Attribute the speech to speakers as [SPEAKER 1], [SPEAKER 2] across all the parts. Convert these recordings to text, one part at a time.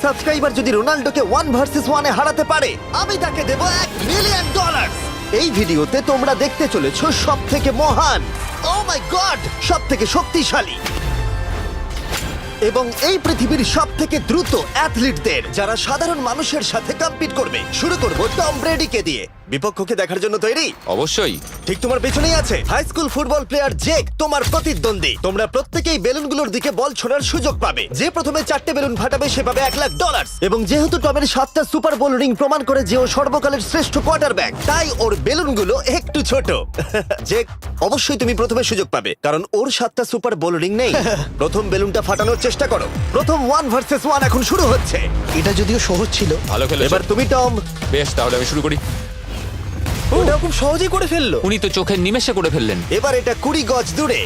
[SPEAKER 1] Subscriber যদি রোনাল্ডোকে 1 versus 1 এ হারাতে পারে আমি তাকে দেব $1 মিলিয়ন। এই ভিডিওতে তোমরা দেখতে চলেছো সবথেকে মহান, ও মাই গড, সবথেকে শক্তিশালী এবং এই পৃথিবীর সবথেকে দ্রুত অ্যাথলিটদের যারা সাধারণ মানুষের সাথে কম্পিট করবে। শুরু করব টম ব্রেডিকে দিয়ে। বিপক্ষকে দেখার জন্য তৈরি?
[SPEAKER 2] অবশ্যই।
[SPEAKER 1] ঠিক তোমার পেছনেই আছে high school football player Jake, তোমার প্রতিদ্বন্দ্বী। তোমরা প্রত্যেকেই বেলুনগুলোর দিকে বল ছোড়ার সুযোগ পাবে। যে প্রথমে 4টে বেলুন ফাটাবে সে পাবে $1,00,000। এবং যেহেতু টমের 7টা সুপার বোল রিং প্রমাণ করে যে ও সর্বকালের শ্রেষ্ঠ কোয়ার্টারব্যাক, তাই ওর বেলুনগুলো একটু ছোট। জেক, অবশ্যই তুমি প্রথমে সুযোগ পাবে কারণ ওর 7টা সুপার বোল রিং নেই। প্রথম বেলুনটা ফাটানোর চেষ্টা করো। প্রথম 1 ভার্সেস 1 এখন শুরু হচ্ছে।
[SPEAKER 3] এটা যদিও সহজ ছিল।
[SPEAKER 2] ভালো খেলেছো।
[SPEAKER 1] এবার তুমি টম।
[SPEAKER 2] বেশ, তাহলে আমি শুরু করি।
[SPEAKER 3] ওটা খুব সহজেই করে ফেললো।
[SPEAKER 2] উনি তো চোখের নিমেষে করে ফেললেন।
[SPEAKER 1] এবার এটা 20 গজ দূরে।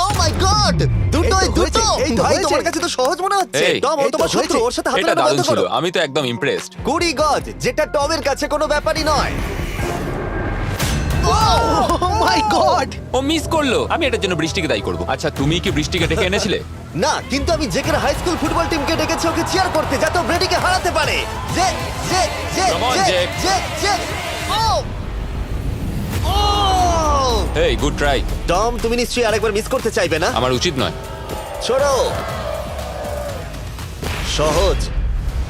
[SPEAKER 1] ও মাই গড, দুটোই
[SPEAKER 3] এই তো
[SPEAKER 1] দুটো।
[SPEAKER 3] হয়েছে, এই তো
[SPEAKER 1] ভাই
[SPEAKER 3] হয়েছে।
[SPEAKER 1] তোমার কাছে তো সহজ মনে হচ্ছে।
[SPEAKER 2] এই,
[SPEAKER 1] টম, ও
[SPEAKER 3] এই তো
[SPEAKER 1] তোমার শত্রু,
[SPEAKER 3] হয়েছে।
[SPEAKER 1] ওর সাথে হাত
[SPEAKER 2] এটা
[SPEAKER 1] মেলানো
[SPEAKER 2] দারুণ
[SPEAKER 1] বন্ধ
[SPEAKER 2] ছিল,
[SPEAKER 1] করো।
[SPEAKER 2] আমি তো একদম ইমপ্রেসড।
[SPEAKER 1] 20 গজ, যেটা টমের কাছে কোনো ব্যাপারই নয়।
[SPEAKER 3] ও মাই গড!
[SPEAKER 2] ও মিস করলো। আমি এটার জন্য বৃষ্টিকে দায়ী করব। আচ্ছা, তুমি কি বৃষ্টিকে ডেকে এনেছিলে?
[SPEAKER 1] না, কিন্তু আমি জেকের হাই স্কুল ফুটবল টিমকে ডেকেছি ওকে চিয়ার করতে যাতে ও ব্রেডিকে হারাতে পারে। জে জে জে
[SPEAKER 2] Come on,
[SPEAKER 1] জে
[SPEAKER 2] Jake.
[SPEAKER 1] জে জে। ও ও
[SPEAKER 2] হেই, গুড ট্রাই।
[SPEAKER 1] টম, তুমি নিশ্চয়ই আরেকবার মিস করতে চাইবে না?
[SPEAKER 2] আমার উচিত নয়।
[SPEAKER 1] ছোড়ো। সহজ।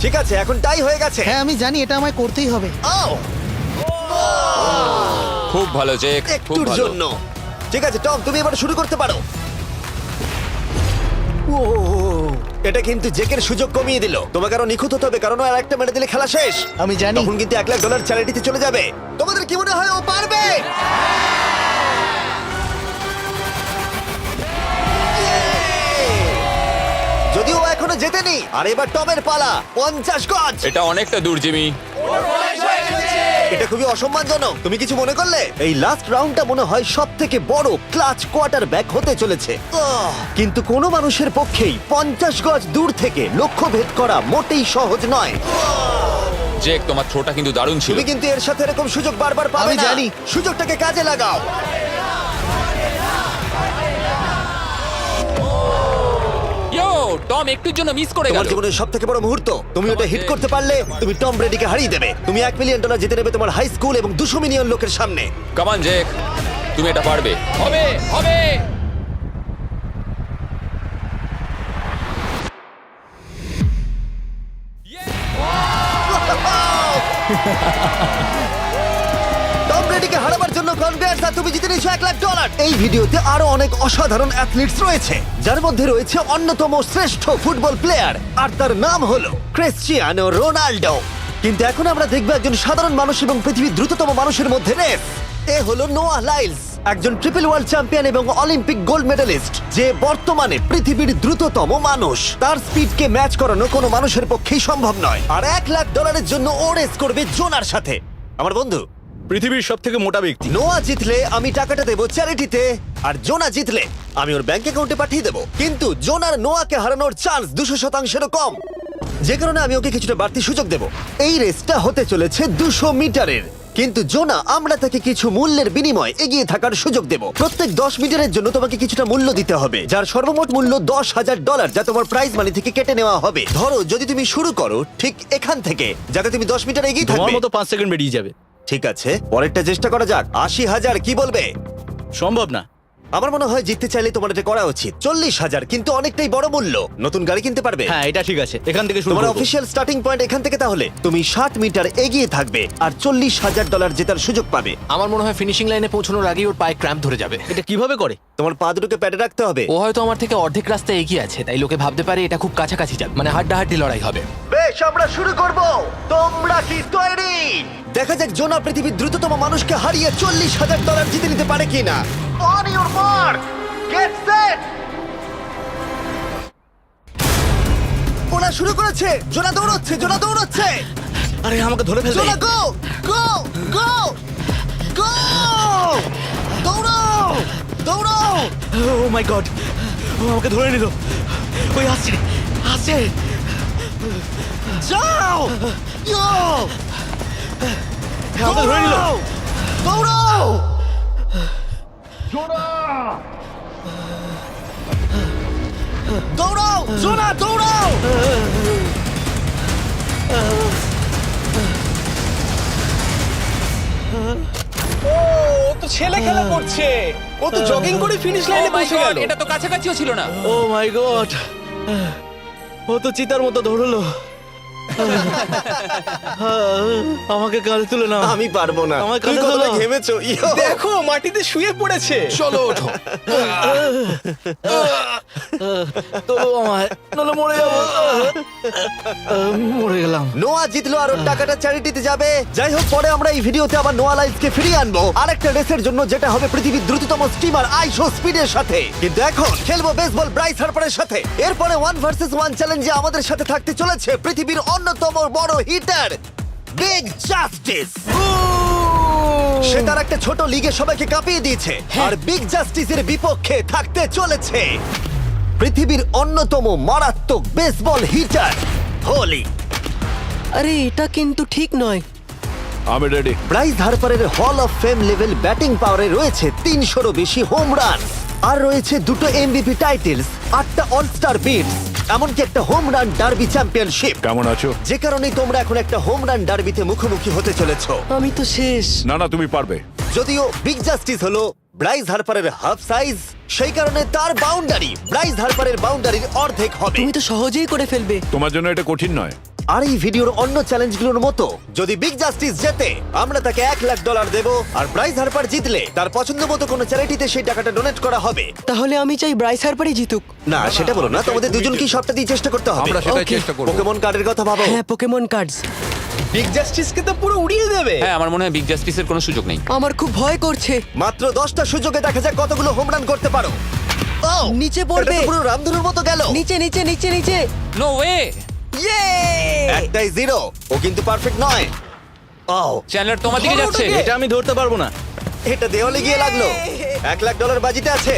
[SPEAKER 1] ঠিক আছে, এখন টাই হয়ে গেছে।
[SPEAKER 3] হ্যাঁ, আমি জানি এটা আমায় করতেই হবে।
[SPEAKER 1] ও
[SPEAKER 2] খুব ভালো জেক, খুব
[SPEAKER 1] একটুর
[SPEAKER 2] ভালো।
[SPEAKER 1] জন্য। ঠিক আছে টম, তুমি এবার শুরু করতে পারো। ও, এটা কিন্তু জেকের সুযোগ কমিয়ে দিল। তোমাকে আরো নিখুঁত হতে হবে কারণ ও আর একটা মেরে দিলে খেলা শেষ।
[SPEAKER 3] আমি জানি।
[SPEAKER 1] তখন কিন্তু $1,00,000 চ্যারিটিতে চলে যাবে। তোমাদের কি মনে হয় ও পারবে? যদিও ও এখনো জেতেনি। আর এবার টমের পালা। 50 গজ।
[SPEAKER 2] এটা অনেকটা দূর, জিমি।
[SPEAKER 1] এটা খুবই অসম্মানজনক। তুমি কিছু মনে করলে? এই লাস্ট রাউন্ডটা মনে হয় সবথেকে বড় ক্লাচ কোয়ার্টারব্যাক হতে চলেছে। কিন্তু কোনো মানুষের পক্ষেই 50 গজ দূর থেকে লক্ষ্য ভেদ করা মোটেই সহজ নয়।
[SPEAKER 2] জেক, তোমার থ্রোটা কিন্তু দারুণ ছিল।
[SPEAKER 1] তুমি কিন্তু এর সাথে এরকম সুযোগ বারবার পাবে
[SPEAKER 3] আমি
[SPEAKER 1] না।
[SPEAKER 3] জানি।
[SPEAKER 1] সুযোগটাকে কাজে লাগাও।
[SPEAKER 2] ইয়ো, টম একটুর জন্য মিস করে
[SPEAKER 1] তোমার
[SPEAKER 2] গেল।
[SPEAKER 1] জীবনের সবথেকে বড় মুহূর্ত। তুমি ওটা হিট করতে পারলে তুমি টম ব্রেডিকে হারিয়ে দেবে। তুমি $1 মিলিয়ন জিতে নেবে তোমার হাই স্কুল এবং 200 মিলিয়ন লোকের সামনে।
[SPEAKER 2] কাম অন জেক, তুমি এটা পারবে। হবে, হবে।
[SPEAKER 1] টম ব্রেডিকে হারাবার জন্য কনগ্রেটস, আর তুমি জিতে নিয়েছো $1,00,000। এই ভিডিওতে আরো অনেক অসাধারণ অ্যাথলিটস রয়েছে যার মধ্যে রয়েছে অন্যতম শ্রেষ্ঠ ফুটবল প্লেয়ার, আর তার নাম হলো ক্রিশ্চিয়ানো রোনাল্ডো। কিন্তু এখন আমরা দেখব একজন সাধারণ মানুষ এবং পৃথিবীর দ্রুততম মানুষের মধ্যে রেস। এ হলো নোয়াহ লাইলস, একজন ট্রিপল ওয়ার্ল্ড চ্যাম্পিয়ন এবং অলিম্পিক গোল্ড মেডেলিস্ট, যে বর্তমানে পৃথিবীর দ্রুততম মানুষ। তার স্পিডকে ম্যাচ করানো কোনো মানুষের পক্ষেই সম্ভব নয়। আর $1,00,000 জন্য ও রেস করবে জোনার সাথে, আমার বন্ধু।
[SPEAKER 4] পৃথিবীর সব থেকে মোটা ব্যক্তি।
[SPEAKER 1] নোয়া জিতলে আমি টাকাটা দেবো চ্যারিটিতে, আর জোনা জিতলে আমি ওর ব্যাংক অ্যাকাউন্টে পাঠিয়ে দেবো। কিন্তু জোনার নোয়াকে হারানোর চান্স 200%-এরও কম, যে কারণে আমি ওকে কিছুটা বাড়তি সুযোগ দেবো। এই রেসটা হতে চলেছে 200 মিটারের। কিন্তু জোনা, আমরা তাকে কিছু মূল্যের বিনিময়ে এগিয়ে থাকার সুযোগ দেব। প্রত্যেক 10 মিটারের জন্য তোমাকে কিছুটা মূল্য দিতে হবে, যার সর্বমোট মূল্য $10,000, যা তোমার প্রাইজ মানি থেকে কেটে নেওয়া হবে। ধরো যদি তুমি শুরু করো ঠিক এখান থেকে, যাতে তুমি 10 মিটার এগিয়ে
[SPEAKER 4] তোমার
[SPEAKER 1] থাকবে।
[SPEAKER 4] মতো 5 সেকেন্ড বেরিয়ে যাবে।
[SPEAKER 1] ঠিক আছে, পরেরটা চেষ্টা করা যাক। 80,000, কি বলবে?
[SPEAKER 4] সম্ভব না।
[SPEAKER 1] আমার মনে হয় জিততে চাইলে তোমার এটা করা উচিত। 40,000 কিন্তু অনেকটাই বড় মূল্য। নতুন গাড়ি কিনতে পারবে।
[SPEAKER 4] হ্যাঁ, এটা ঠিক আছে, এখান থেকে শুরু
[SPEAKER 1] তোমার
[SPEAKER 4] করব।
[SPEAKER 1] অফিসিয়াল স্টার্টিং পয়েন্ট এখান থেকে। তাহলে তুমি 60 মিটার এগিয়ে থাকবে আর $40,000 জেতার সুযোগ পাবে।
[SPEAKER 5] আমার মনে হয় ফিনিশিং লাইনে পৌঁছানোর আগেই ওর পায়ে ক্র্যাম্প ধরে যাবে।
[SPEAKER 4] এটা কিভাবে করে?
[SPEAKER 1] তোমার পা দুটোকে প্যাডে রাখতে হবে।
[SPEAKER 5] ও হয়তো আমার থেকে অর্ধেক রাস্তা এগিয়ে আছে, তাই লোকে ভাবতে পারে এটা খুব কাছাকাছি যাবে, মানে হাড্ডাহাড্ডি লড়াই হবে।
[SPEAKER 1] বেশ, আমরা শুরু করব। তোমরা কি তৈরি? দেখা যাক জোনা পৃথিবীর দ্রুততম মানুষকে হারিয়ে $40,000 জিতে নিতে পারে কিনা। On your mark, get set. ওরা শুরু করেছে। জোনা দৌড়চ্ছে, জোনা দৌড়চ্ছে।
[SPEAKER 4] আরে আমাকে ধরে ফেলবে।
[SPEAKER 1] জোনা গো গো গো গো! দৌড়াও দৌড়াও!
[SPEAKER 4] ও মাই গড, ও আমাকে ধরে নিল। ওই আসছে, আসছে।
[SPEAKER 1] যাও! ইয়ো!
[SPEAKER 4] আমাকে ধরে নিল।
[SPEAKER 1] দৌড়াও! দৌড়াও! জোনা দৌড়াও!
[SPEAKER 4] ছেলে খেলা করছে। ও তো জগিং করে ফিনিশ লাইনে
[SPEAKER 2] Oh my
[SPEAKER 4] পৌঁছে
[SPEAKER 2] God,
[SPEAKER 4] গেল।
[SPEAKER 2] এটা তো কাছাকাছিও ছিল না।
[SPEAKER 4] ও মাই গড, ও তো চিতার মতো ধরলো। আমাকে কাঁধে তুলে নাও।
[SPEAKER 1] আমি পারবো না।
[SPEAKER 4] আমার
[SPEAKER 1] তুমি
[SPEAKER 4] কাঁধে
[SPEAKER 1] কতটা
[SPEAKER 4] তোলো।
[SPEAKER 1] ঘেমেছো ইয়ো।
[SPEAKER 4] দেখো মাটিতে শুয়ে পড়েছে।
[SPEAKER 5] চলো ওঠো।
[SPEAKER 4] তোলো আমায়, নলে মরে যাবো। মরে গেলাম।
[SPEAKER 1] নোয়া জিতলো আর ওর টাকাটা চ্যারিটিতে যাবে। যাই হোক, পরে আমরা এই ভিডিওতে আবার নোয়া লাইফকে ফিরিয়ে আনবো আরেকটা রেসের জন্য, যেটা হবে পৃথিবীর দ্রুততম স্টিমার আইশো স্পিডের সাথে। কিন্তু এখন খেলবো বেসবল ব্রাইস হার্পারের সাথে। এরপরে 1 ভার্সেস 1 চ্যালেঞ্জে আমাদের সাথে থাকতে চলেছে পৃথিবীর অন্যতম বড় হিটার বিগ জাস্টিস। সে তার একটা ছোট লিগে সবাইকে কাঁপিয়ে দিয়েছে, আর বিগ জাস্টিসের বিপক্ষে থাকতে চলেছে পৃথিবীর অন্যতম মারাত্মক বেসবল হিটার হোলি।
[SPEAKER 6] আরে এটা কিন্তু ঠিক নয়।
[SPEAKER 7] আমি ready.
[SPEAKER 1] Bryce হার্পারের hall of fame level batting পাওয়ারে রয়েছে 300-রও বেশি হোম রান, আর রয়েছে 2টো এমভিপি টাইটেলস, 8টা অলস্টার বিটস, এমনকি একটা হোম রান ডার্বি চ্যাম্পিয়নশিপ।
[SPEAKER 7] কেমন আছো?
[SPEAKER 1] যে কারণে তোমরা এখন একটা হোম রান ডার্বিতে মুখোমুখি হতে চলেছো।
[SPEAKER 6] আমি তো শেষ।
[SPEAKER 7] না না, তুমি পারবে।
[SPEAKER 1] যদিও বিগ জাস্টিস হলো ব্রাইস হার্পারের হাফ সাইজ, সেই কারণে তার বাউন্ডারি ব্রাইস হার্পারের বাউন্ডারির অর্ধেক হবে।
[SPEAKER 6] তুমি তো সহজেই করে ফেলবে।
[SPEAKER 7] তোমার জন্য এটা কঠিন নয়।
[SPEAKER 1] আর এই ভিডিওর অন্য চ্যালেঞ্জগুলোর মতো, যদি বিগ জাস্টিস জেতে আমরা তাকে $1,00,000 দেব, আর ব্রাইস হার্পার জিতলে তার পছন্দ মতো কোনো চ্যারিটিতে সেই টাকাটা ডোনেট করা হবে।
[SPEAKER 6] তাহলে আমি চাই ব্রাইস হার্পারই জিতুক।
[SPEAKER 1] না, সেটা বলো না, তোমাদের দুজনকেই সবটা দিয়ে চেষ্টা করতে হবে।
[SPEAKER 7] আমরা সেটাই
[SPEAKER 6] Okay.
[SPEAKER 7] চেষ্টা করব।
[SPEAKER 1] পোকেমন কার্ডের কথা ভাবো।
[SPEAKER 6] হ্যাঁ, পোকেমন কার্ডস।
[SPEAKER 4] বিগ জাস্টিসকে তো পুরো উড়িয়ে দেবে।
[SPEAKER 2] হ্যাঁ, আমার মনে হয় বিগ জাস্টিসের কোনো সুযোগ নেই।
[SPEAKER 6] আমার খুব ভয় করছে।
[SPEAKER 1] মাত্র 10টা সুযোগে দেখা যাক কতগুলো হোম রান করতে পারো। ও,
[SPEAKER 6] নিচে পড়বে।
[SPEAKER 1] এটা তো পুরো রামধনুর মতো গেল।
[SPEAKER 6] নিচে নিচে নিচে নিচে।
[SPEAKER 2] No way.
[SPEAKER 6] ইয়ে!
[SPEAKER 1] একটাই 0। ও কিন্তু পারফেক্ট নয়। ও,
[SPEAKER 2] চ্যানেলার তোমার দিকে যাচ্ছে।
[SPEAKER 4] এটা আমি ধরতে পারবো না।
[SPEAKER 1] এটা দেওয়ালে গিয়ে লাগলো। $1,00,000 বাজিতে আছে।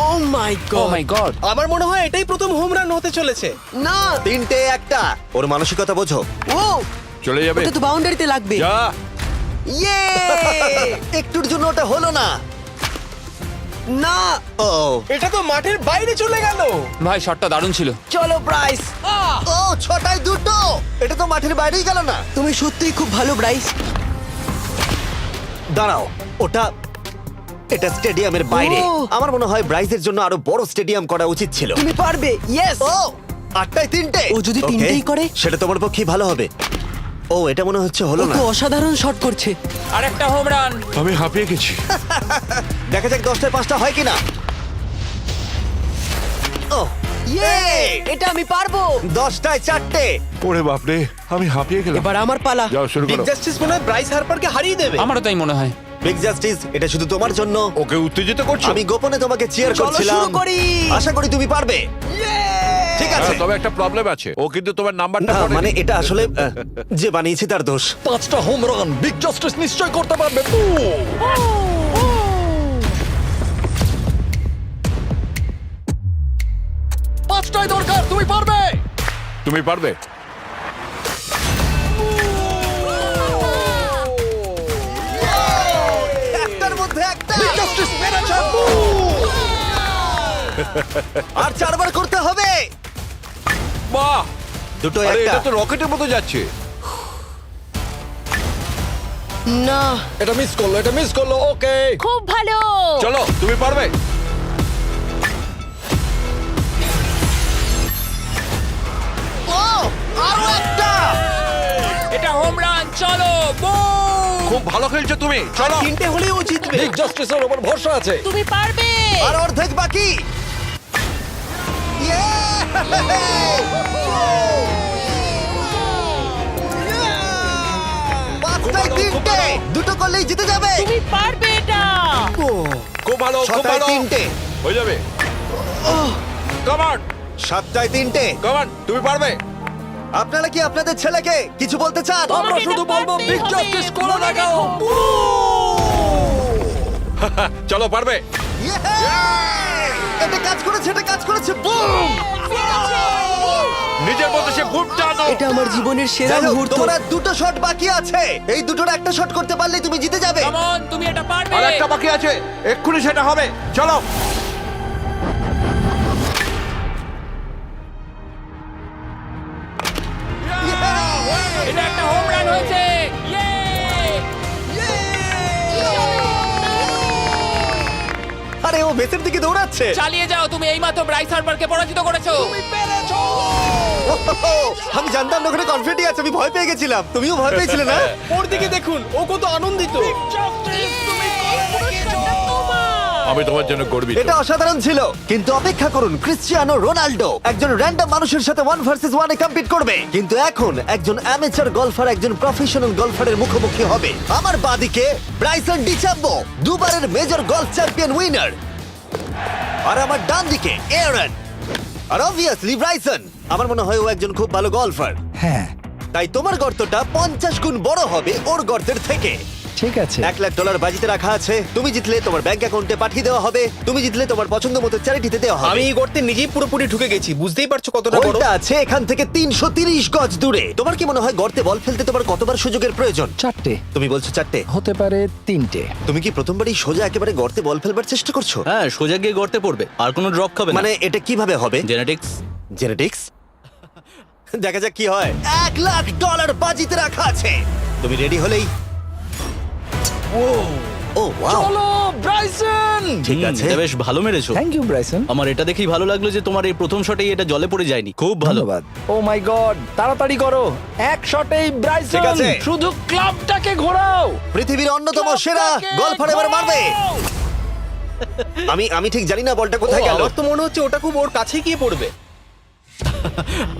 [SPEAKER 6] ও মাই
[SPEAKER 2] ও
[SPEAKER 6] গড।
[SPEAKER 2] মাই গড।
[SPEAKER 4] আমার মনে হয় এটাই প্রথম হোম রান হতে চলেছে।
[SPEAKER 6] না।
[SPEAKER 1] 3টে একটা। ওর মানসিকতা বোঝো।
[SPEAKER 6] ও,
[SPEAKER 7] চলে যাবে।
[SPEAKER 6] ওটা তো বাউন্ডারিতে লাগবে।
[SPEAKER 7] যা।
[SPEAKER 6] ইয়ে!
[SPEAKER 1] একটুর জন্য ওটা হলো না।
[SPEAKER 6] না।
[SPEAKER 1] ও,
[SPEAKER 4] এটা তো মাঠের বাইরে চলে গেল।
[SPEAKER 2] ভাই, শটটা দারুণ ছিল।
[SPEAKER 6] চলো ব্রাইস।
[SPEAKER 1] ও, 6টায় 2টো। এটা তো মাঠের বাইরেই গেল না।
[SPEAKER 6] তুমি সত্যিই খুব ভালো ব্রাইস।
[SPEAKER 1] দাঁড়াও, এটা স্টেডিয়ামের বাইরে।
[SPEAKER 6] ও।
[SPEAKER 1] আমার মনে হয় ব্রাইজের জন্য আরো বড় স্টেডিয়াম করা উচিত ছিল।
[SPEAKER 6] তুমি পারবে। ইয়েস।
[SPEAKER 1] ও, 8টায় 3টে।
[SPEAKER 6] ও যদি
[SPEAKER 1] Okay,
[SPEAKER 6] তিনটেই করে?
[SPEAKER 1] সেটা তোমার পক্ষেই ভালো হবে। ও, এটা মনে হচ্ছে
[SPEAKER 6] ও
[SPEAKER 1] হলো না।
[SPEAKER 6] তো অসাধারণ শট করছে।
[SPEAKER 2] আর একটা হোম রান।
[SPEAKER 7] আমি হাঁপিয়ে গেছি।
[SPEAKER 1] দেখা যাক 10টায় 5টা হয় কিনা। ও,
[SPEAKER 6] ইয়ে! এটা আমি পারবো।
[SPEAKER 1] 10টায় 4টে।
[SPEAKER 7] ওরে বাপরে, আমি হাঁপিয়ে গেলাম।
[SPEAKER 6] এবার আমার পালা।
[SPEAKER 7] যাও শুরু
[SPEAKER 4] বিগ
[SPEAKER 7] করো।
[SPEAKER 4] জাস্টিস মনে হয় ব্রাইস হার্পারকে হারিয়ে দেবে।
[SPEAKER 2] আমারও তাই মনে হয়।
[SPEAKER 1] বিগ জাস্টিস, এটা শুধু তোমার জন্য।
[SPEAKER 7] ওকে উত্তেজিত করছো?
[SPEAKER 1] আমি গোপনে তোমাকে চিয়ার
[SPEAKER 6] চলো
[SPEAKER 1] করছিলাম।
[SPEAKER 6] শুরু করি।
[SPEAKER 1] আশা করি তুমি পারবে। ঠিক আছে।
[SPEAKER 7] হ্যাঁ, তবে একটা প্রবলেম আছে। ও কিন্তু তোমার নাম্বারটা
[SPEAKER 1] না,
[SPEAKER 7] পড়েনি।
[SPEAKER 1] মানে এটা আসলে যে বানিয়েছে তার দোষ।
[SPEAKER 3] 5টা হোম রান বিগ জাস্টিস নিশ্চয় করতে পারবে। পাঁচটাই দরকার, তুমি পারবে।
[SPEAKER 7] তুমি পারবে।
[SPEAKER 1] একটার মধ্যে একটা।
[SPEAKER 3] জাস্টিস মেরেছে।
[SPEAKER 1] আর 4বার করতে হবে।
[SPEAKER 7] বাহ!
[SPEAKER 1] দুটো
[SPEAKER 7] আরে
[SPEAKER 1] একটা।
[SPEAKER 7] এটা তো রকেটের মতো যাচ্ছে।
[SPEAKER 6] না।
[SPEAKER 3] এটা মিস করলো, এটা মিস করলো। ওকে,
[SPEAKER 8] খুব ভালো।
[SPEAKER 7] চলো, তুমি পারবে।
[SPEAKER 1] ও, আরো একটা।
[SPEAKER 2] এটা হোম রান। চলো, বুম!
[SPEAKER 7] খুব ভালো খেলছো তুমি। চলো।
[SPEAKER 4] 3টে হলেই ও জিতবে।
[SPEAKER 3] বিগ জাস্টিসের উপর ভরসা আছে।
[SPEAKER 8] তুমি পারবে।
[SPEAKER 1] আর অর্ধেক বাকি। পাঁচটায় 3টে। দুটো করলেই জিতে যাবে।
[SPEAKER 8] তুমি পারবে এটা।
[SPEAKER 7] খুব ভালো, খুব
[SPEAKER 1] 6টায়
[SPEAKER 7] ভালো।
[SPEAKER 1] 3টে।
[SPEAKER 7] হয়ে যাবে। কাম অন,
[SPEAKER 1] 7টায় 3টে।
[SPEAKER 7] কাম অন, তুমি পারবে।
[SPEAKER 1] আপনারা কি আপনাদের ছেলেকে কিছু বলতে চান?
[SPEAKER 3] আমরা
[SPEAKER 8] তোমাকে
[SPEAKER 3] শুধু
[SPEAKER 8] এটা
[SPEAKER 3] বলবো
[SPEAKER 8] পারতেই
[SPEAKER 3] বিগ
[SPEAKER 8] হবে,
[SPEAKER 3] জাস্টিস করে
[SPEAKER 8] মনে
[SPEAKER 3] দেখাও।
[SPEAKER 8] রেখো।
[SPEAKER 7] চলো, পারবে।
[SPEAKER 1] এটা কাজ করেছে, এটা কাজ করেছে। বুম!
[SPEAKER 7] নিজের মতো সে খুব টানো।
[SPEAKER 6] এটা আমার জীবনের সেরা
[SPEAKER 1] যাই হোক,
[SPEAKER 6] মুহূর্ত।
[SPEAKER 1] তোমার আর 2টো শট বাকি আছে। এই দুটোর একটা শট করতে পারলেই তুমি জিতে যাবে।
[SPEAKER 2] কাম অন, তুমি এটা পারবে।
[SPEAKER 7] আর একটা বাকি আছে, এক্ষুনি সেটা হবে। চলো।
[SPEAKER 2] এটা একটা হোম রান হয়েছে। ইয়ে!
[SPEAKER 1] বেসের দিকে দৌড়াচ্ছে।
[SPEAKER 2] চালিয়ে যাও, তুমি এইমাত্র ব্রাইস হার্বারকে পরাজিত করেছো।
[SPEAKER 1] আমি জানতাম না ওখানে কনফিডেন্ট আছে, আমি ভয় পেয়ে গেছিলাম। তুমিও ভয় পেয়েছিলে না?
[SPEAKER 4] ওর দিকে দেখুন, ও কত আনন্দিত।
[SPEAKER 7] আমি তোমার জন্য গর্বিত।
[SPEAKER 1] এটা অসাধারণ ছিল, কিন্তু অপেক্ষা করুন, ক্রিশ্চিয়ানো রোনাল্ডো একজন র্যান্ডম মানুষের সাথে 1 ভার্সেস 1 এ কম্পিট করবে, কিন্তু এখন একজন অ্যামেচার গলফার একজন প্রফেশনাল গলফারের মুখোমুখি হবে। আমার বাদিকে ব্রাইসন ডিচাম্বো, দুবারের মেজর গলফ চ্যাম্পিয়ন উইনার, আর আমার ডান দিকে এরন। আর অবভিয়াসলি ব্রাইসন, আমার মনে হয় ও একজন খুব ভালো গলফার।
[SPEAKER 8] হ্যাঁ
[SPEAKER 1] তাই তোমার গর্তটা 50 গুণ বড় হবে ওর গর্তের থেকে।
[SPEAKER 8] ঠিক আছে।
[SPEAKER 1] $1,00,000 বাজিতে রাখা আছে। তুমি জিতলে তোমার ব্যাংক অ্যাকাউন্টে পাঠিয়ে দেওয়া হবে। তুমি জিতলে তোমার পছন্দ মতো চ্যারিটিতে দেওয়া হবে।
[SPEAKER 4] আমি এই গর্তে নিজেই পুরোপুরি ঢুকে গেছি, বুঝতেই পারছো কতটা বড়।
[SPEAKER 1] ওটা আছে এখান থেকে 330 গজ দূরে। তোমার কি মনে হয় গর্তে বল ফেলতে তোমার কতবার সুযোগের প্রয়োজন?
[SPEAKER 8] 4টে
[SPEAKER 1] তুমি বলছো 4টে?
[SPEAKER 8] হতে পারে 3টে।
[SPEAKER 1] তুমি কি প্রথমবারই সোজা একেবারে গর্তে বল ফেলবার চেষ্টা করছো?
[SPEAKER 9] হ্যাঁ, সোজা গিয়ে গর্তে পড়বে আর কোনো ড্রপ খাবে না।
[SPEAKER 1] মানে এটা কিভাবে হবে?
[SPEAKER 9] জেনেটিক্স।
[SPEAKER 1] জেনেটিক্স? দেখা যাক কি হয়। $1,00,000 বাজিতে রাখা আছে। তুমি রেডি হলেই। ও ওয়াও,
[SPEAKER 4] চলো ব্রাইসন।
[SPEAKER 1] ঠিক আছে।
[SPEAKER 9] এটা বেশ ভালো মেরেছো।
[SPEAKER 8] Thank you Bryson.
[SPEAKER 9] আমার এটা দেখেই ভালো লাগলো যে তোমার এই প্রথম শটেই এটা জলে পড়ে যায়নি। খুব ভালো।
[SPEAKER 8] ধন্যবাদ। ও মাই গড, তাড়াতাড়ি করো, এক শটেই ব্রাইসন।
[SPEAKER 1] ঠিক আছে।
[SPEAKER 4] শুধু ক্লাবটাকে ঘোরাও।
[SPEAKER 1] পৃথিবীর অন্যতম সেরা গলফার এবার মারবে। আমি ঠিক জানি না বলটা কোথায় গেল।
[SPEAKER 4] আমার তো মনে হচ্ছে ওটা খুব ওর কাছে গিয়ে পড়বে।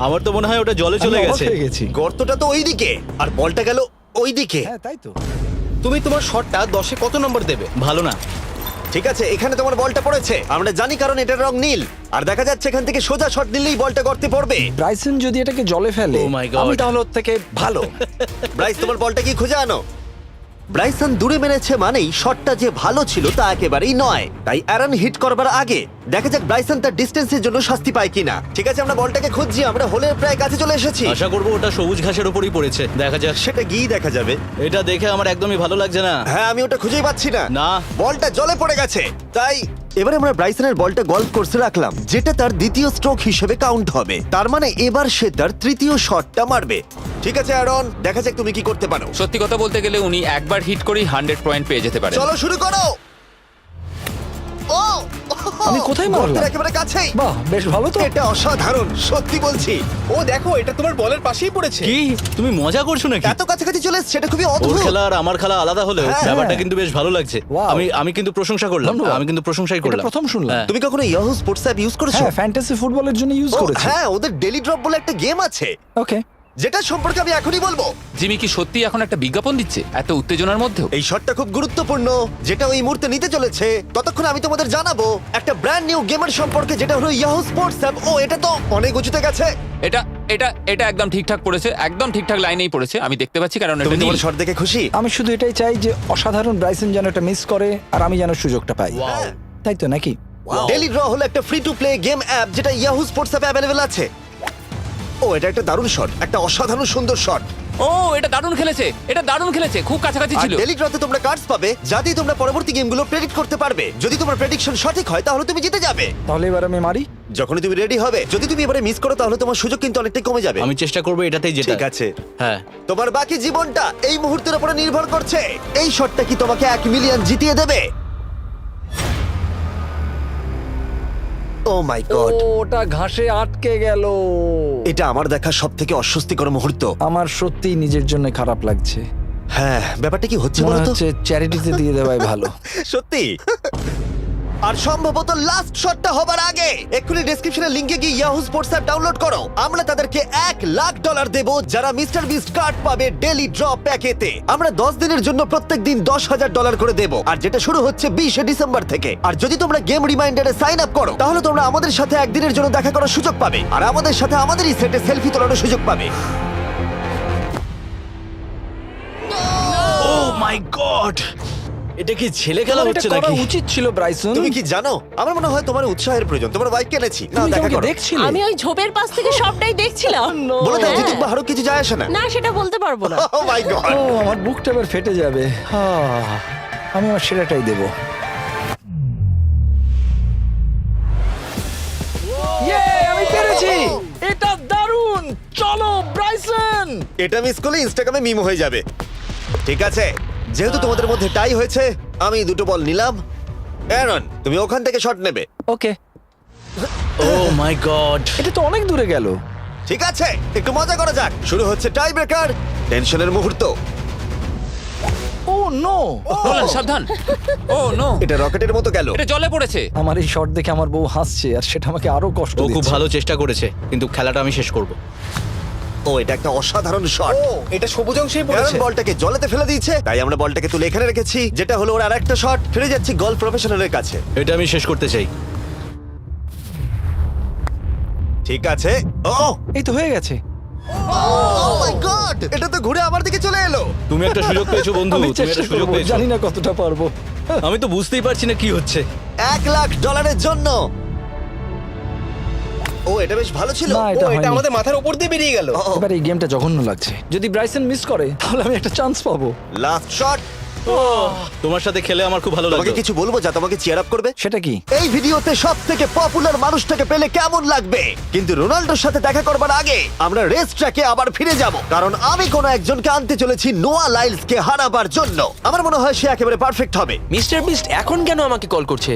[SPEAKER 9] আমার তো মনে হয় ওটা জলে চলে
[SPEAKER 8] আমি অবাক
[SPEAKER 9] গেছে।
[SPEAKER 8] হয়ে গেছি।
[SPEAKER 1] গর্তটা তো ওইদিকে আর বলটা গেল ওইদিকে।
[SPEAKER 8] হ্যাঁ তাই তো।
[SPEAKER 4] তুমি তোমার শটটা 10-এ কত নম্বর দেবে?
[SPEAKER 9] ভালো না।
[SPEAKER 1] ঠিক আছে, এখানে তোমার বলটা পড়েছে। আমরা জানি কারণ এটার রং নীল। আর দেখা যাচ্ছে এখান থেকে সোজা শট নিলেই বলটা গর্তে পড়বে।
[SPEAKER 8] ব্রাইসন যদি এটাকে জলে ফেলে,
[SPEAKER 9] Oh my God.
[SPEAKER 8] আমি তাহলে ওর থেকে ভালো।
[SPEAKER 1] ব্রাইস, তোমার বলটা কি খুঁজে আনো। ব্রাইসন দূরে মেরেছে মানেই শটটা যে ভালো ছিল তা একেবারেই নয়। তাই অ্যারন হিট করবার আগে দেখা যাক ব্রাইসন তার ডিস্টেন্সের জন্য শাস্তি পায় কিনা। ঠিক আছে, আমরা বলটাকে খুঁজছি। আমরা হোলের প্রায় কাছে চলে এসেছি।
[SPEAKER 9] আশা করবো ওটা সবুজ ঘাসের উপরই পড়েছে। দেখা যাক।
[SPEAKER 1] সেটা গিয়ে দেখা যাবে।
[SPEAKER 9] এটা দেখে আমার একদমই ভালো লাগছে না।
[SPEAKER 1] হ্যাঁ, আমি ওটা খুঁজেই পাচ্ছি না।
[SPEAKER 9] না।
[SPEAKER 1] বলটা জলে পড়ে গেছে। তাই এবার আমরা ব্রাইসনের বলটা গলফ কোর্সে রাখলাম, যেটা তার দ্বিতীয় স্ট্রোক হিসেবে কাউন্ট হবে। তার মানে এবার সে তার তৃতীয় শটটা মারবে। ঠিক আছে অ্যারন, দেখা যাক তুমি কি করতে পারো।
[SPEAKER 2] সত্যি কথা বলতে গেলে উনি একবার হিট করেই 100 পয়েন্ট পেয়ে যেতে পারেন।
[SPEAKER 1] চলো শুরু করো। ও,
[SPEAKER 8] আমি কোথায় মারলাম?
[SPEAKER 1] গর্তের একেবারে কাছেই।
[SPEAKER 8] বাহ, বেশ ভালো তো।
[SPEAKER 1] এটা অসাধারণ, সত্যি বলছি।
[SPEAKER 4] ও দেখো, এটা তোমার বলের পাশেই পড়েছে।
[SPEAKER 9] কি তুমি মজা করছো নাকি?
[SPEAKER 1] এত কাছাকাছি চলে এসেছে, সেটা খুবই
[SPEAKER 9] ওর
[SPEAKER 1] অদ্ভুত।
[SPEAKER 9] খেলা আর আমার খেলা আলাদা হলেও
[SPEAKER 1] হ্যাঁ।
[SPEAKER 9] ব্যাপারটা কিন্তু বেশ ভালো লাগছে।
[SPEAKER 8] Wow.
[SPEAKER 9] আমি কিন্তু প্রশংসা করলাম।
[SPEAKER 8] ধন্যবাদ।
[SPEAKER 9] আমি কিন্তু প্রশংসাই
[SPEAKER 8] এটা
[SPEAKER 9] করলাম।
[SPEAKER 8] প্রথম শুনলাম।
[SPEAKER 9] হ্যাঁ।
[SPEAKER 1] তুমি কখনো ইয়াহু স্পোর্টস অ্যাপ ইউজ করেছো?
[SPEAKER 8] হ্যাঁ, ফ্যান্টাসি ফুটবলের জন্য ইউজ
[SPEAKER 1] ও,
[SPEAKER 8] করেছি।
[SPEAKER 1] হ্যাঁ, ওদের ডেলি ড্রপ বলে একটা গেম আছে,
[SPEAKER 8] ওকে।
[SPEAKER 1] যেটা সম্পর্কে আমি এখনই বলবো।
[SPEAKER 2] জিমি কি সত্যি এখন একটা বিজ্ঞাপন দিচ্ছে এত উত্তেজনার মধ্যেও?
[SPEAKER 1] এই শটটা খুব গুরুত্বপূর্ণ, যেটা ওই মুহূর্তে নিতে চলেছে। ততক্ষণ আমি তোমাদের জানাবো একটা ব্র্যান্ড নিউ গেমের সম্পর্কে, যেটা হলো ইয়াহু স্পোর্টস অ্যাপ। ও, এটা তো অনেক উঁচুতে গেছে।
[SPEAKER 2] এটা এটা এটা একদম ঠিকঠাক পড়েছে, একদম ঠিকঠাক লাইনেই পড়েছে। আমি দেখতে পাচ্ছি কারণ এটা
[SPEAKER 1] তুমি
[SPEAKER 2] নীল।
[SPEAKER 1] তোমার শট দেখে খুশি?
[SPEAKER 8] আমি শুধু এটাই চাই যে অসাধারণ ব্রাইসন যেন এটা মিস করে আর আমি যেন সুযোগটা পাই।
[SPEAKER 1] হ্যাঁ।
[SPEAKER 8] তাই তো নাকি?
[SPEAKER 1] ডেলি ড্র হলো একটা free to play game app, যেটা ইয়াহু স্পোর্টস অ্যাপে অ্যাভেলেবল আছে। ও, এটা একটা দারুণ শট, একটা অসাধারণ সুন্দর শট।
[SPEAKER 2] ও, এটা দারুণ খেলেছে, এটা দারুণ খেলেছে, খুব কাছাকাছি
[SPEAKER 1] আর
[SPEAKER 2] ছিল।
[SPEAKER 1] ডেলি ড্রতে তোমরা কার্ডস পাবে, যাতে তোমরা পরবর্তী গেমগুলো প্রেডিক্ট করতে পারবে। যদি তোমার প্রেডিকশন সঠিক হয় তাহলে তুমি জিতে যাবে।
[SPEAKER 8] তাহলে এবার আমি মারি।
[SPEAKER 1] যখনই তুমি রেডি হবে। যদি তুমি এবারে মিস করো তাহলে তোমার সুযোগ কিন্তু অনেকটাই কমে যাবে।
[SPEAKER 9] আমি চেষ্টা করবো এটাতেই যেটা।
[SPEAKER 1] ঠিক আছে,
[SPEAKER 9] হ্যাঁ।
[SPEAKER 1] তোমার বাকি জীবনটা এই মুহূর্তের উপরে নির্ভর করছে। এই শটটা কি তোমাকে 1 মিলিয়ন জিতিয়ে দেবে? ও মাই গড,
[SPEAKER 8] ওটা ঘাসে আটকে গেল।
[SPEAKER 1] এটা আমার দেখা সবথেকে অস্বস্তিকর মুহূর্ত।
[SPEAKER 8] আমার সত্যি নিজের জন্য খারাপ লাগছে।
[SPEAKER 1] হ্যাঁ, ব্যাপারটা কি হচ্ছে
[SPEAKER 8] মনে
[SPEAKER 1] বলো তো?
[SPEAKER 8] হচ্ছে চ্যারিটিতে দিয়ে দেওয়াই ভালো।
[SPEAKER 1] সত্যি। আর সম্ভবত লাস্ট শটটা হবার আগে এক্ষুনি ডেসক্রিপশনের লিংকে গিয়ে ইয়াহু স্পোর্টস অ্যাপ ডাউনলোড করো। আমরা তাদেরকে $1,00,000 দেব যারা মিস্টার বিস্ট কার্ড পাবে ডেলি ড্র প্যাকেতে। আমরা 10 দিনের জন্য প্রত্যেক দিন $10,000 করে দেব, আর যেটা শুরু হচ্ছে 20শে ডিসেম্বর থেকে। আর যদি তোমরা গেম রিমাইন্ডারে সাইন আপ করো তাহলে তোমরা আমাদের সাথে একদিনের জন্য দেখা করার সুযোগ পাবে, আর আমাদের সাথে আমাদেরই সেটে সেলফি তোলার সুযোগ পাবে।
[SPEAKER 9] ও মাই গড, এটা কি ছেলে খেলা
[SPEAKER 8] তোমার এটা
[SPEAKER 9] হচ্ছে
[SPEAKER 8] করা
[SPEAKER 9] নাকি?
[SPEAKER 8] উচিত ছিল ব্রাইসন।
[SPEAKER 1] তুমি কি জানো, আমার মনে হয় তোমার উৎসাহের প্রয়োজন। তোমার বাইক কিনেছি, না
[SPEAKER 8] তুমি
[SPEAKER 1] দেখা
[SPEAKER 8] কাউকে
[SPEAKER 1] করো।
[SPEAKER 8] দেখছিলে?
[SPEAKER 10] আমি ওই ঝোপের পাশ থেকে সবটাই দেখছিলাম।
[SPEAKER 1] বলে দাও
[SPEAKER 10] হ্যাঁ।
[SPEAKER 1] জিতুক বা হারুক, কিছু যায় আসে না।
[SPEAKER 10] না, সেটা বলতে পারবো না।
[SPEAKER 1] ও মাই গড,
[SPEAKER 8] ও, আমার বুকটা এবার ফেটে যাবে। আমি আমার সেরাটাই দেব। আমি পেরেছি। এটা দারুণ। চলো ব্রাইসন।
[SPEAKER 1] এটা মিস করলে ইনস্টাগ্রামে মিম হয়ে যাবে। ঠিক আছে, যেহেতু তোমাদের মধ্যে টাই হয়েছে, আমি 2টো বল নিলাম অ্যারন তুমি ওখান থেকে শট নেবে।
[SPEAKER 8] ওকে,
[SPEAKER 9] ও মাই গড।
[SPEAKER 8] এটা তো অনেক দূরে গেল।
[SPEAKER 1] ঠিক আছে, একটু মজা করা যাক। শুরু হচ্ছে টাই ব্রেকার, টেনশনের মুহূর্ত।
[SPEAKER 8] ও নো,
[SPEAKER 2] নোলান সাবধান। ও নো,
[SPEAKER 1] এটা রকেটের মতো গেল।
[SPEAKER 2] এটা জলে পড়েছে।
[SPEAKER 8] আমার এই শট দেখে আমার বউ হাসছে আর সেটা আমাকে আরো কষ্ট
[SPEAKER 9] ও খুব
[SPEAKER 8] দিচ্ছে।
[SPEAKER 9] ভালো চেষ্টা করেছে, কিন্তু খেলাটা আমি শেষ করব।
[SPEAKER 1] ও এটা একটা অসাধারণ শট।
[SPEAKER 4] এটা সবুজ অংশেই
[SPEAKER 1] অ্যারন বলটাকে জলেতে ফেলে দিয়েছে, তাই আমরা বলটাকে তুলে এখানে রেখেছি, যেটা হলো ওর আরেকটা শট। ফিরে যাচ্ছি গলফ প্রফেশনালের কাছে।
[SPEAKER 9] এটা আমি শেষ করতে চাই।
[SPEAKER 1] ঠিক আছে। ও
[SPEAKER 8] এই তো হয়ে গেছে।
[SPEAKER 1] মাই গড, এটা তো ঘুরে আমার দিকে চলে এলো।
[SPEAKER 9] তুমি একটা সুযোগ পেয়েছো বন্ধু,
[SPEAKER 8] আমি
[SPEAKER 9] তুমি
[SPEAKER 8] চেষ্টা
[SPEAKER 9] একটা সুযোগ
[SPEAKER 8] করবো,
[SPEAKER 9] পেয়েছো।
[SPEAKER 8] জানি না কতটা পারবো।
[SPEAKER 9] আমি তো বুঝতেই পারছি না কি হচ্ছে।
[SPEAKER 1] $1,00,000 জন্য। ও এটা বেশ ভালো ছিল।
[SPEAKER 8] না, এটা হয়নি।
[SPEAKER 4] আমাদের মাথার উপর দিয়ে বেরিয়ে গেল।
[SPEAKER 8] এবার এই গেমটা জঘন্য লাগছে। যদি ব্রাইসন মিস করে তাহলে আমি একটা চান্স পাবো।
[SPEAKER 1] Last shot.
[SPEAKER 9] তোমার সাথে খেলে আমার খুব ভালো
[SPEAKER 1] তোমাকে
[SPEAKER 9] লাগলো।
[SPEAKER 1] কিছু বলবো যা তোমাকে চিয়ার আপ করবে?
[SPEAKER 8] সেটা কি?
[SPEAKER 1] এই ভিডিওতে সবথেকে পপুলার মানুষটাকে পেলে কেমন লাগবে? কিন্তু রোনাল্ডোর সাথে দেখা করবার আগে আমরা রেস ট্র্যাকে আবার ফিরে যাব, কারণ আমি কোনো একজনকে আনতে চলেছি নোয়া লাইলসকে হারাবার জন্য। আমার মনে হয় সে একেবারে পারফেক্ট হবে।
[SPEAKER 6] মিস্টার বিস্ট এখন কেন আমাকে কল করছে?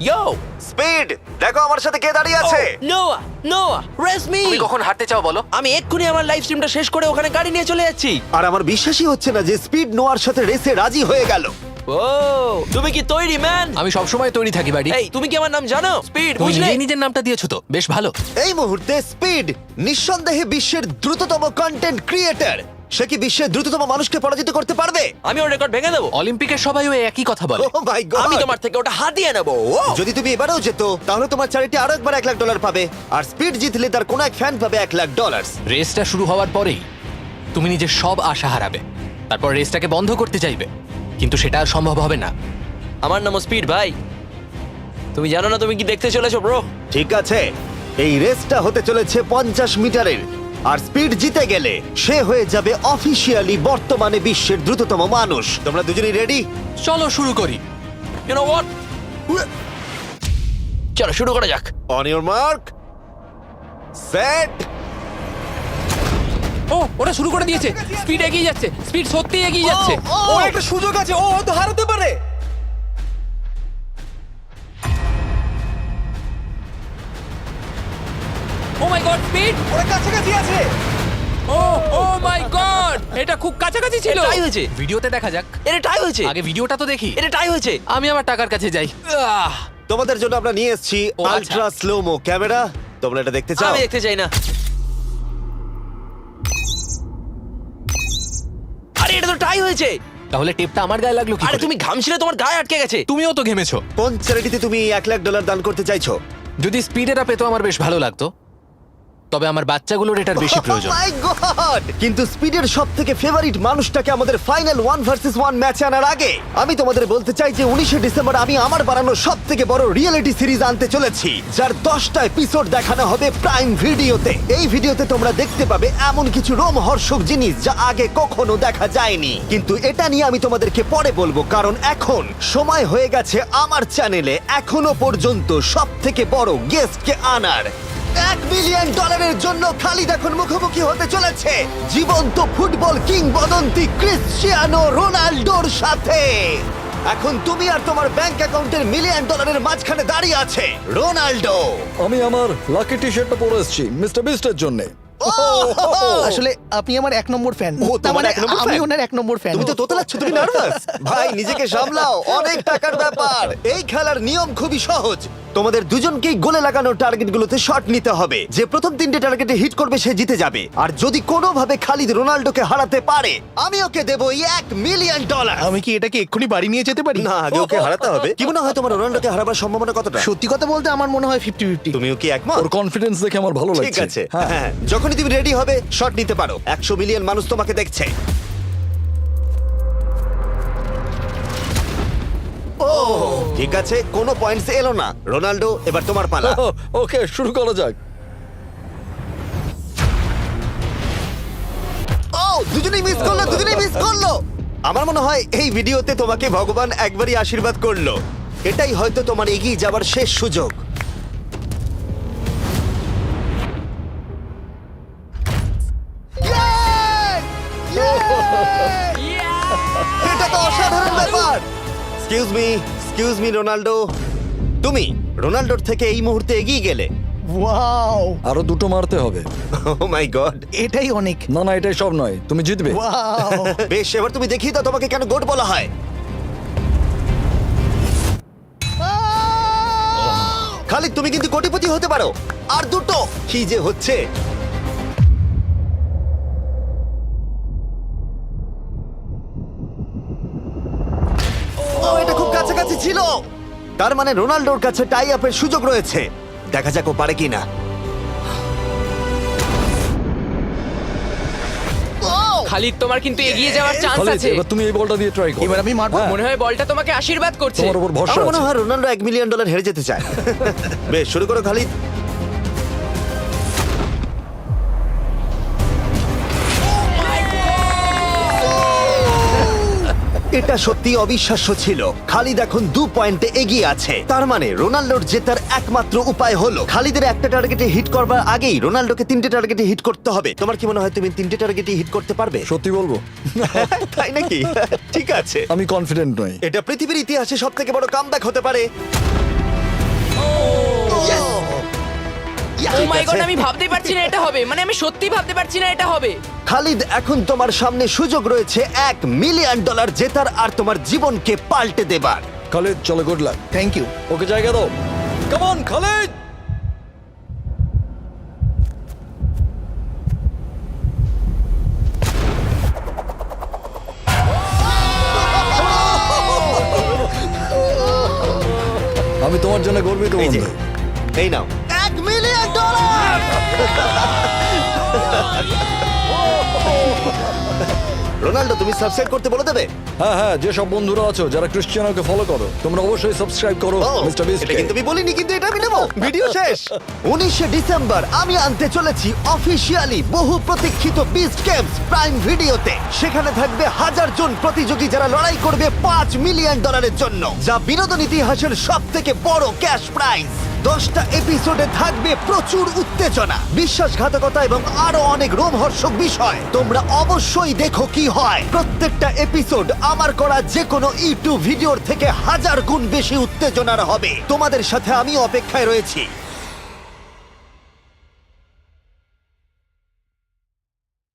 [SPEAKER 6] ইয়ো,
[SPEAKER 1] স্পিড, দেখো আমার সাথে কে দাঁড়িয়ে আছে।
[SPEAKER 6] নোয়া, নোয়া, রেস মি।
[SPEAKER 5] তুমি কখন হাঁটতে চাও বলো?
[SPEAKER 6] আমি এক্ষুনি আমার লাইভ স্ট্রিমটা শেষ করে ওখানে গাড়ি নিয়ে চলে যাচ্ছি।
[SPEAKER 1] আর আমার বিশ্বাসই হচ্ছে না যে স্পিড নোয়ার সাথে রেসে রাজি হয়ে গেল।
[SPEAKER 6] ও, তুমি কি তৈরি ম্যান?
[SPEAKER 5] আমি সবসময় তৈরি থাকি বাড়ি।
[SPEAKER 6] এই, তুমি কি আমার নাম জানো? স্পিড,
[SPEAKER 5] তুমি
[SPEAKER 6] বুঝলে?
[SPEAKER 5] নিজেই নিজের নামটা দিয়েছো তো, বেশ ভালো।
[SPEAKER 1] এই মুহূর্তে স্পিড নিঃসন্দেহে বিশ্বের দ্রুততম কন্টেন্ট ক্রিয়েটর। সে কি বিশ্বের দ্রুততম মানুষকে পরাজিত করতে পারবে?
[SPEAKER 6] আমি ওর রেকর্ড ভেঙে দেবো।
[SPEAKER 5] অলিম্পিকের সবাই ওই একই কথা বলে।
[SPEAKER 1] Oh my God!
[SPEAKER 6] আমি তোমার থেকে ওটা হাতিয়ে নেবো। ও,
[SPEAKER 1] যদি তুমি এবারেও যেত তাহলে তোমার চ্যারিটি আরো একবার $1,00,000 পাবে, আর স্পিড জিতলে তার কোনো এক ফ্যান পাবে $1,00,000।
[SPEAKER 5] রেসটা শুরু হওয়ার পরেই তুমি নিজের সব আশা হারাবে, তারপর রেসটাকে বন্ধ করতে চাইবে, কিন্তু সেটা আর সম্ভব হবে না।
[SPEAKER 6] আমার নাম স্পিড ভাই। তুমি জানো না তুমি কি দেখতে চলেছো ব্রো?
[SPEAKER 1] ঠিক আছে, এই রেসটা হতে চলেছে 50 মিটারের, আর স্পিড জিতে গেলে সে হয়ে যাবে অফিসিয়ালি বর্তমানে বিশ্বের দ্রুততম মানুষ। তোমরা দুজনেই রেডি?
[SPEAKER 5] চলো শুরু করি।
[SPEAKER 6] You know what? চলো শুরু করা যাক।
[SPEAKER 1] On your mark, set.
[SPEAKER 2] ও ওটা শুরু করে দিয়েছে। স্পিড এগিয়ে যাচ্ছে, স্পিড সত্যি এগিয়ে যাচ্ছে।
[SPEAKER 4] ও, একটা সুযোগ আছে, ও হয়তো হারাতে পারে।
[SPEAKER 2] ও মাই গড, স্পিড।
[SPEAKER 4] ওরা কাছাকাছি আছে।
[SPEAKER 2] ও ও মাই গড, এটা খুব কাছাকাছি ছিল।
[SPEAKER 6] টাই হয়েছে।
[SPEAKER 5] ভিডিওতে দেখা যাক।
[SPEAKER 6] এটা টাই হয়েছে।
[SPEAKER 5] আগে ভিডিওটা তো দেখি।
[SPEAKER 6] এটা টাই হয়েছে।
[SPEAKER 5] আমি আমার টাকার কাছে যাই।
[SPEAKER 1] তোমাদের জন্য আমরা নিয়ে এসেছি
[SPEAKER 5] ও, আচ্ছা।
[SPEAKER 1] Ultra slomo camera. তোমরা এটা দেখতে চাও?
[SPEAKER 6] আমি দেখতে চাই না। আরে এটা তো টাই হয়েছে।
[SPEAKER 5] তাহলে টেপটা আমার গায়ে লাগলো কি
[SPEAKER 6] আরে
[SPEAKER 5] করে?
[SPEAKER 6] তুমি ঘামছিলে, তোমার গায়ে আটকে গেছে।
[SPEAKER 5] তুমিও তো ঘেমেছো।
[SPEAKER 1] কোন চ্যারিটিতে তুমি $1,00,000 দান করতে চাইছো?
[SPEAKER 5] যদি স্পিড এটা পেতো আমার বেশ ভালো লাগতো, তবে আমার বাচ্চাগুলোর এটার বেশি প্রয়োজন।
[SPEAKER 1] Oh my God! কিন্তু স্পিডের সবথেকে ফেভারিট মানুষটাকে আমাদের ফাইনাল 1 ভার্সেস 1 ম্যাচে আনার আগে আমি তোমাদের বলতে চাই যে 19শে ডিসেম্বর আমি আমার বানানো সবথেকে বড় রিয়েলিটি সিরিজ আনতে চলেছি, যার 10টা এপিসোড দেখানো হবে প্রাইম ভিডিওতে। এই ভিডিওতে তোমরা দেখতে পাবে এমন কিছু রোমহর্ষক জিনিস যা আগে কখনো দেখা যায়নি, কিন্তু এটা নিয়ে আমি তোমাদেরকে পরে বলবো, কারণ এখন সময় হয়ে গেছে আমার চ্যানেলে এখনো পর্যন্ত সবথেকে বড় গেস্টকে আনার। $1 মিলিয়ন জন্য খালিদ এখন মুখোমুখি হতে চলেছে জীবন্ত ফুটবল কিংবদন্তি ক্রিশ্চিয়ানো রোনাল্ডোর সাথে। এখন তুমি আর তোমার ব্যাংক অ্যাকাউন্টের $1 মিলিয়ন মাঝখানে দাঁড়িয়ে আছে রোনাল্ডো।
[SPEAKER 8] আমি আমার লাকি টি শার্টটা পরে এসেছি মিস্টার বিস্টের জন্য।
[SPEAKER 4] আসলে আপনি আমার 1 নম্বর ফ্যান।
[SPEAKER 1] ও, তোমার এক নম্বর
[SPEAKER 4] আমি
[SPEAKER 1] fan?
[SPEAKER 4] ওনার 1 নম্বর ফ্যান।
[SPEAKER 1] তুমি তো তোতলাচ্ছ, তুমি নার্ভাস। ভাই নিজেকে সামলাও, অনেক টাকার ব্যাপার। এই খেলার নিয়ম খুবই সহজ। তোমাদের দুজনকেই গোলে লাগানো টার্গেটগুলোতে শট নিতে হবে। যে প্রথম 3টে টার্গেটে হিট করবে সে জিতে যাবে। আর যদি কোনোভাবে খালিদ রোনাল্ডোকে হারাতে পারে আমি ওকে দেবো $1 মিলিয়ন।
[SPEAKER 4] আমি কি এটাকে এক্ষুনি বাড়ি নিয়ে যেতে পারি?
[SPEAKER 1] না, আগে ওকে হারাতে হবে। কি মনে হয় তোমার রোনাল্ডোকে হারাবার সম্ভাবনা কতটা?
[SPEAKER 4] সত্যি কথা বলতে আমার মনে হয় 50-50।
[SPEAKER 1] তুমিও কি একমত?
[SPEAKER 8] ওর কনফিডেন্স দেখে আমার ভালো লাগছে।
[SPEAKER 1] ঠিক আছে, হ্যাঁ, যখনই তুমি রেডি হবে শট নিতে পারো। 100 মিলিয়ন মানুষ তোমাকে দেখছে। ও ঠিক আছে, কোনো পয়েন্টস এলো না। রোনাল্ডো, এবার তোমার পালা।
[SPEAKER 8] ওকে, শুরু করা যাক।
[SPEAKER 1] ও দুজনেই মিস করলো, দুজনেই মিস করলো। আমার মনে হয় এই ভিডিওতে তোমাকে ভগবান একবারই আশীর্বাদ করলো। এটাই হয়তো তোমার এগিয়ে যাবার শেষ সুযোগ। এটা তো অসাধারণ ব্যাপার। Excuse me, excuse me Ronaldo, তুমি রোনাল্ডোর থেকে এই মুহূর্তে এগিয়ে গেলে।
[SPEAKER 8] ওয়াও,
[SPEAKER 3] আরো দুটো মারতে হবে।
[SPEAKER 1] ও মাই গড।
[SPEAKER 8] এটাই অনেক।
[SPEAKER 3] না না, এটাই সব নয়, তুমি জিতবে।
[SPEAKER 8] ওয়াও,
[SPEAKER 1] বেশ, এবার তুমি দেখিয়ে দাও তোমাকে কেন গোট বলা হয়। খালিদ, তুমি কিন্তু কোটিপতি হতে পারো। আর দুটো কি যে হচ্ছে। ও, এটা খুব কাছাকাছি ছিল। তার মানে রোনাল্ডোর কাছে টাই আপের সুযোগ রয়েছে। দেখা যাক ও পারে কিনা।
[SPEAKER 6] খালিদ, তোমার কিন্তু এগিয়ে যাওয়ার চান্স
[SPEAKER 3] খালিদ,
[SPEAKER 6] আছে।
[SPEAKER 3] এবার তুমি এই বলটা দিয়ে ট্রাই করো।
[SPEAKER 8] এবার আমি মারবো।
[SPEAKER 6] মনে হয় বলটা তোমাকে আশীর্বাদ করছে।
[SPEAKER 3] তোমার উপর ভরসা
[SPEAKER 1] আমার মনে
[SPEAKER 3] আছে।
[SPEAKER 1] হয় রোনাল্ডো $1 মিলিয়ন হেরে যেতে চায়। বেশ, শুরু করো খালিদ। এটা সত্যি অবিশ্বাস্য ছিল। খালিদ এখন 2 পয়েন্টে এগিয়ে আছে। তার মানে রোনাল্ডোর জেতার একমাত্র উপায় হলো খালিদের একটা টার্গেটে হিট করবার আগেই রোনাল্ডোকে 3টে টার্গেটে হিট করতে হবে। তোমার কি মনে হয় তুমি 3টে টার্গেটে হিট করতে পারবে?
[SPEAKER 3] সত্যি বলবো,
[SPEAKER 1] তাই নাকি? ঠিক আছে।
[SPEAKER 3] আমি কনফিডেন্ট নই।
[SPEAKER 1] এটা পৃথিবীর ইতিহাসে সবথেকে বড় কামব্যাক হতে পারে।
[SPEAKER 6] ও মাই গড, আমি ভাবতেই পারছি না এটা হবে। মানে আমি সত্যি ভাবতে পারছি না এটা হবে।
[SPEAKER 1] খালিদ, এখন তোমার সামনে সুযোগ রয়েছে $1 মিলিয়ন জেতার আর তোমার জীবনকে পাল্টে দেবার।
[SPEAKER 3] খালিদ, চলো, good luck.
[SPEAKER 8] Thank you.
[SPEAKER 3] Okay জায়গা দাও। Come on Khalid. আমি তোমার জন্য গর্বিত
[SPEAKER 1] এই যে,
[SPEAKER 3] বন্ধু।
[SPEAKER 1] এই নাও $1 মিলিয়ন। রোনাল্ডো, তুমি সাবস্ক্রাইব করতে বলে দেবে?
[SPEAKER 3] হ্যাঁ হ্যাঁ, যে সব বন্ধুরা আছো যারা ক্রিশ্চিয়ানোকে ফলো করো, তোমরা অবশ্যই সাবস্ক্রাইব করো
[SPEAKER 1] ও,
[SPEAKER 3] মিস্টার বিস্ট।
[SPEAKER 1] এটা কিন্তু আমি বলিনি, কিন্তু এটা আমি নেবো। ভিডিও শেষ। 19শে ডিসেম্বর আমি আনতে চলেছি অফিসিয়ালি বহু প্রতীক্ষিত বিস্ট গেমস প্রাইম ভিডিওতে। সেখানে থাকবে 1000 জন প্রতিযোগী যারা লড়াই করবে $5 মিলিয়ন জন্য, যা বিনোদন ইতিহাসের সবথেকে বড় ক্যাশ প্রাইজ। 10টা এপিসোডে থাকবে প্রচুর উত্তেজনা, বিশ্বাসঘাতকতা এবং আরো অনেক রোমহর্ষক বিষয়। তোমরা অবশ্যই দেখো কি হয়। প্রত্যেকটা এপিসোড আমার করা যে কোনো ইউটিউব ভিডিওর থেকে 1000 গুণ বেশি উত্তেজনার হবে। তোমাদের সাথে আমি অপেক্ষায় রয়েছি।